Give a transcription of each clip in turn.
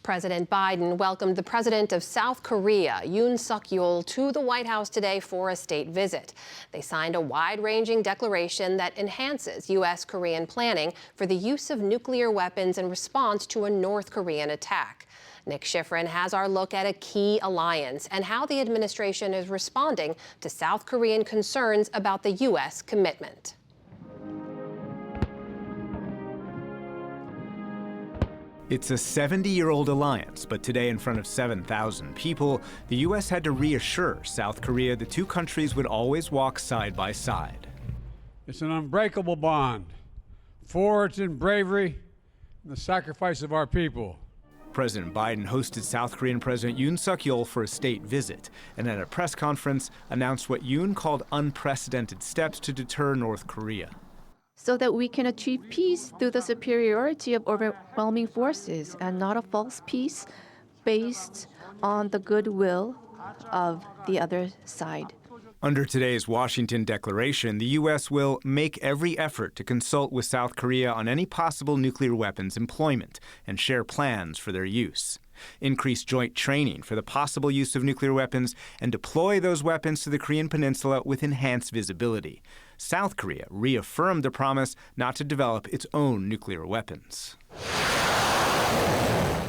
President Biden welcomed the president of South Korea, Yoon Suk-yeol, to the White House today for a state visit. They signed a wide-ranging declaration that enhances U.S.-Korean planning for the use of nuclear weapons in response to a North Korean attack. Nick Schifrin has our look at a key alliance and how the administration is responding to South Korean concerns about the U.S. commitment. It's a 70-year-old alliance, but today in front of 7,000 people, the U.S. had to reassure South Korea the two countries would always walk side by side. It's an unbreakable bond, forged in bravery and the sacrifice of our people. President Biden hosted South Korean President Yoon Suk-yeol for a state visit, and at a press conference announced what Yoon called unprecedented steps to deter North Korea. So that we can achieve peace through the superiority of overwhelming forces and not a false peace based on the goodwill of the other side. Under today's Washington declaration, the U.S. will make every effort to consult with South Korea on any possible nuclear weapons employment and share plans for their use, increase joint training for the possible use of nuclear weapons, and deploy those weapons to the Korean Peninsula with enhanced visibility. South Korea reaffirmed the promise not to develop its own nuclear weapons.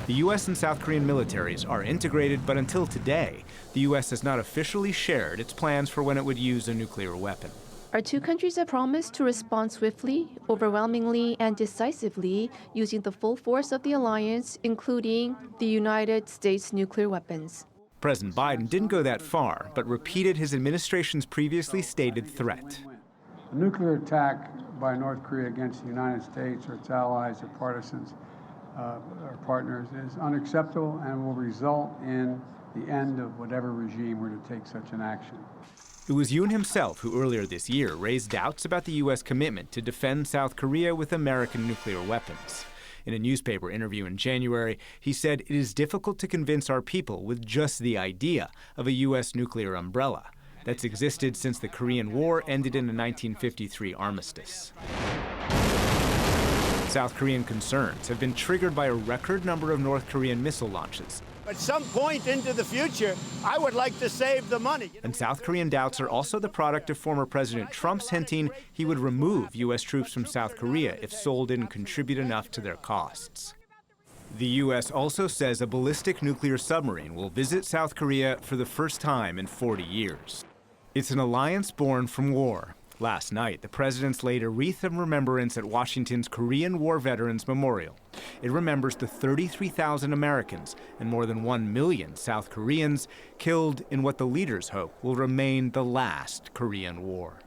The U.S. and South Korean militaries are integrated, but until today, the U.S. has not officially shared its plans for when it would use a nuclear weapon. Our two countries have promised to respond swiftly, overwhelmingly, and decisively using the full force of the alliance, including the United States nuclear weapons. President Biden didn't go that far, but repeated his administration's previously stated threat. A nuclear attack by North Korea against the United States or its allies or partisans or partners is unacceptable and will result in the end of whatever regime were to take such an action. It was Yoon himself who earlier this year raised doubts about the U.S. commitment to defend South Korea with American nuclear weapons. In a newspaper interview in January, he said it is difficult to convince our people with just the idea of a U.S. nuclear umbrella that's existed since the Korean War ended in a 1953 armistice. South Korean concerns have been triggered by a record number of North Korean missile launches. At some point into the future, I would like to save the money. And South Korean doubts are also the product of former President Trump's hinting he would remove U.S. troops from South Korea if Seoul didn't contribute enough to their costs. The U.S. also says a ballistic nuclear submarine will visit South Korea for the first time in 40 years. It's an alliance born from war. Last night, the presidents laid a wreath of remembrance at Washington's Korean War Veterans Memorial. It remembers the 33,000 Americans and more than 1 million South Koreans killed in what the leaders hope will remain the last Korean War.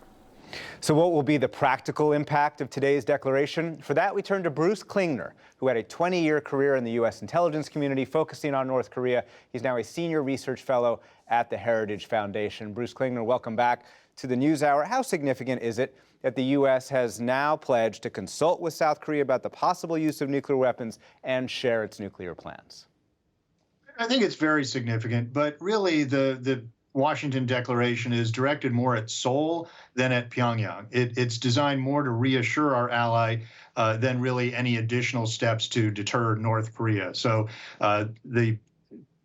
So what will be the practical impact of today's declaration? For that, we turn to Bruce Klingner, who had a 20-year career in the U.S. intelligence community focusing on North Korea. He's now a senior research fellow at the Heritage Foundation. Bruce Klingner, welcome back to the NewsHour. How significant is it that the U.S. has now pledged to consult with South Korea about the possible use of nuclear weapons and share its nuclear plans? I think it's very significant, but really the Washington Declaration is directed more at Seoul than at Pyongyang. It's designed more to reassure our ally than really any additional steps to deter North Korea. So the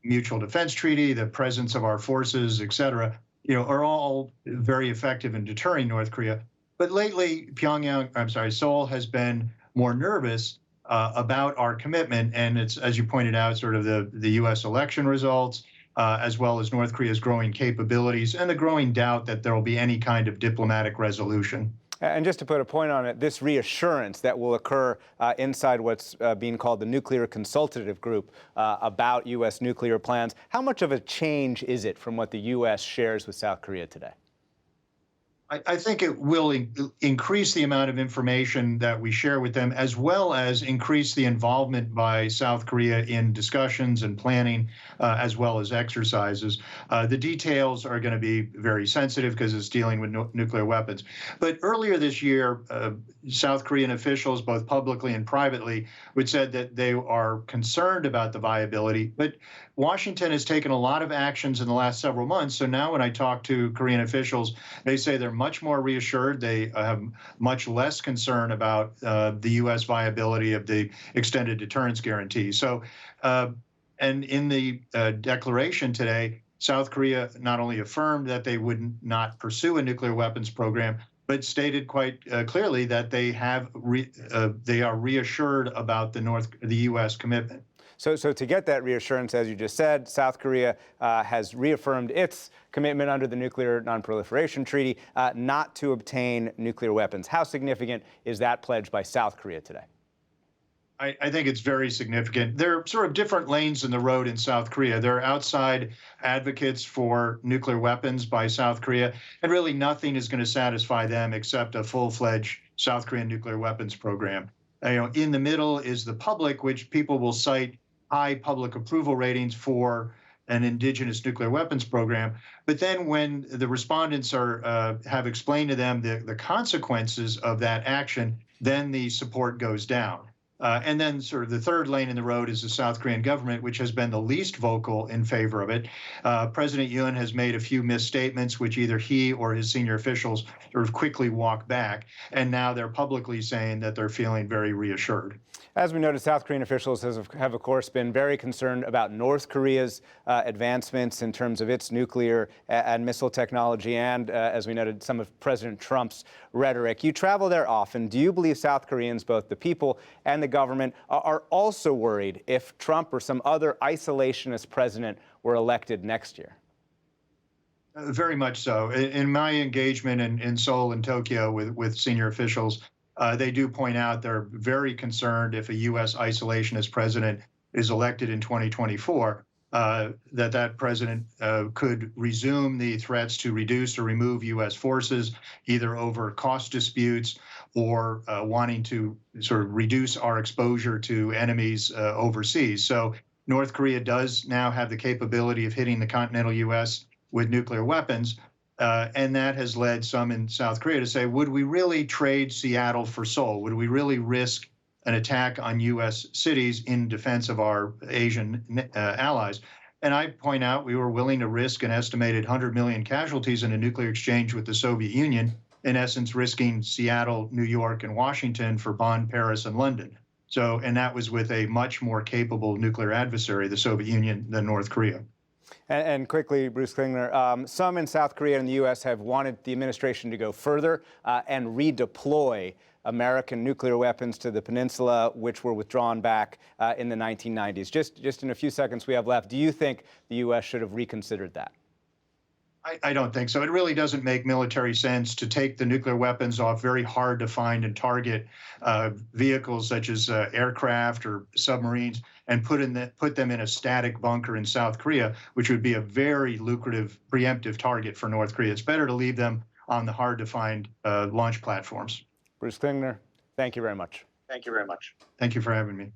Mutual Defense Treaty, the presence of our forces, et cetera, are all very effective in deterring North Korea. But lately, Seoul has been more nervous about our commitment. And it's, as you pointed out, sort of the U.S. election results, as well as North Korea's growing capabilities and the growing doubt that there will be any kind of diplomatic resolution. And just to put a point on it, this reassurance that will occur inside what's being called the Nuclear Consultative Group about U.S. nuclear plans, how much of a change is it from what the U.S. shares with South Korea today? I think it will increase the amount of information that we share with them, as well as increase the involvement by South Korea in discussions and planning, as well as exercises. The details are going to be very sensitive because it's dealing with nuclear weapons. But earlier this year, South Korean officials, both publicly and privately, would said that they are concerned about the viability. But Washington has taken a lot of actions in the last several months. So now when I talk to Korean officials, they say they're much more reassured. They have much less concern about the U.S. viability of the extended deterrence guarantee. So And in the declaration today, South Korea not only affirmed that they would not pursue a nuclear weapons program, but stated quite clearly that they are reassured about the U.S. commitment. So to get that reassurance, as you just said, South Korea has reaffirmed its commitment under the Nuclear Nonproliferation Treaty not to obtain nuclear weapons. How significant is that pledge by South Korea today? I think it's very significant. There are sort of different lanes in the road in South Korea. There are outside advocates for nuclear weapons by South Korea, and really nothing is going to satisfy them except a full-fledged South Korean nuclear weapons program. In the middle is the public, which people will cite high public approval ratings for an indigenous nuclear weapons program. But then when the respondents have explained to them the consequences of that action, then the support goes down. And then sort of the third lane in the road is the South Korean government, which has been the least vocal in favor of it. President Yoon has made a few misstatements, which either he or his senior officials sort of quickly walk back. And now they're publicly saying that they're feeling very reassured. As we noted, South Korean officials have, of course, been very concerned about North Korea's advancements in terms of its nuclear and missile technology and, as we noted, some of President Trump's rhetoric. You travel there often. Do you believe South Koreans, both the people and the government, are also worried if Trump or some other isolationist president were elected next year? Very much so. In my engagement in Seoul and Tokyo with senior officials, they do point out they're very concerned if a U.S. isolationist president is elected in 2024, that president could resume the threats to reduce or remove U.S. forces, either over cost disputes or wanting to sort of reduce our exposure to enemies overseas. So North Korea does now have the capability of hitting the continental U.S. with nuclear weapons. And that has led some in South Korea to say, would we really trade Seattle for Seoul? Would we really risk an attack on U.S. cities in defense of our Asian allies? And I point out we were willing to risk an estimated 100 million casualties in a nuclear exchange with the Soviet Union, in essence risking Seattle, New York, and Washington for Bonn, Paris, and London. So, and that was with a much more capable nuclear adversary, the Soviet Union, than North Korea. And quickly, Bruce Klingler, some in South Korea and the U.S. have wanted the administration to go further and redeploy American nuclear weapons to the peninsula, which were withdrawn back in the 1990s. Just in a few seconds we have left, do you think the U.S. should have reconsidered that? I don't think so. It really doesn't make military sense to take the nuclear weapons off very hard to find and target vehicles such as aircraft or submarines and put them in a static bunker in South Korea, which would be a very lucrative preemptive target for North Korea. It's better to leave them on the hard to find launch platforms. Bruce Klingler, thank you very much. Thank you very much. Thank you for having me.